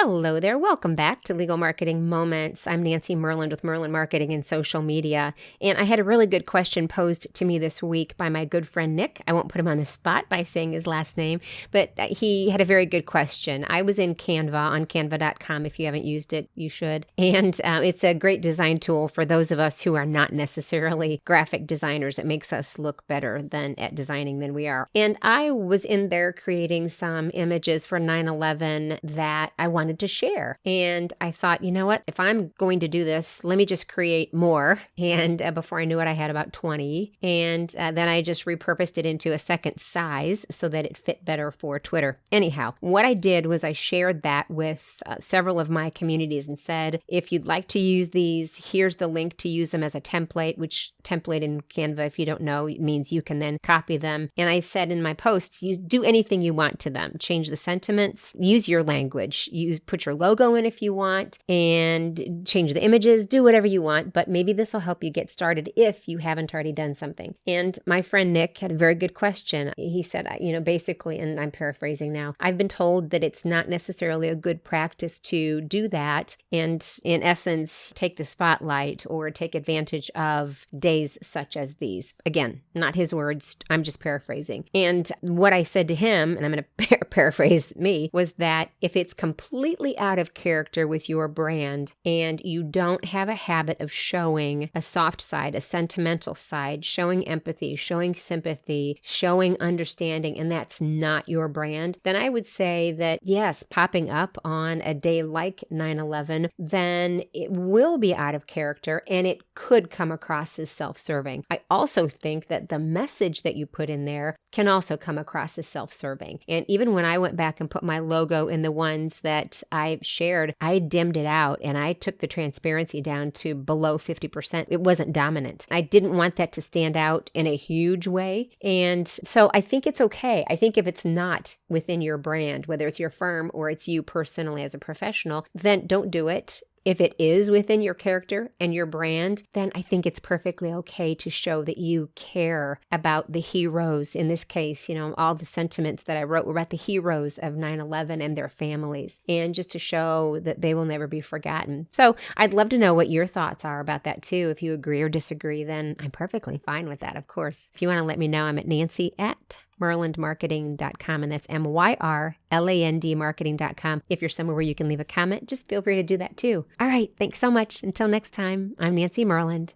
Hello there. Welcome back to Legal Marketing Moments. I'm Nancy Myrland with Myrland Marketing and Social Media. And I had a really good question posed to me this week by my good friend Nick. I won't put him on the spot by saying his last name, but he had a very good question. I was in Canva on canva.com. If you haven't used it, you should. And it's a great design tool for those of us who are not necessarily graphic designers. It makes us look better at designing than we are. And I was in there creating some images for 9/11 that I wanted to share. And I thought, you know what, if I'm going to do this, let me just create more. And before I knew it, I had about 20. And then I just repurposed it into a second size so that it fit better for Twitter. Anyhow, what I did was I shared that with several of my communities and said, if you'd like to use these, here's the link to use them as a template, which template in Canva, if you don't know, it means you can then copy them. And I said in my posts, you do anything you want to them. Change the sentiments, use your language, put your logo in if you want, and change the images, do whatever you want, but maybe this will help you get started if you haven't already done something. And my friend Nick had a very good question. He said, basically, and I'm paraphrasing now, I've been told that it's not necessarily a good practice to do that and in essence, take the spotlight or take advantage of days such as these. Again, not his words, I'm just paraphrasing. And what I said to him, and I'm going to paraphrase me, was that if it's completely out of character with your brand and you don't have a habit of showing a soft side, a sentimental side, showing empathy, showing sympathy, showing understanding, and that's not your brand, then I would say that yes, popping up on a day like 9/11, then it will be out of character and it could come across as self-serving. I also think that the message that you put in there can also come across as self-serving. And even when I went back and put my logo in the ones that I shared, I dimmed it out and I took the transparency down to below 50%. It wasn't dominant. I didn't want that to stand out in a huge way. And so I think it's okay. I think if it's not within your brand, whether it's your firm or it's you personally as a professional, then don't do it. If it is within your character and your brand, then I think it's perfectly okay to show that you care about the heroes. In this case, all the sentiments that I wrote were about the heroes of 9/11 and their families, and just to show that they will never be forgotten. So I'd love to know what your thoughts are about that too. If you agree or disagree, then I'm perfectly fine with that, of course. If you want to let me know, I'm at Nancy@myrlandmarketing.com, and that's MYRLAND marketing.com. If you're somewhere where you can leave a comment, just feel free to do that too. All right, thanks so much. Until next time, I'm Nancy Myrland.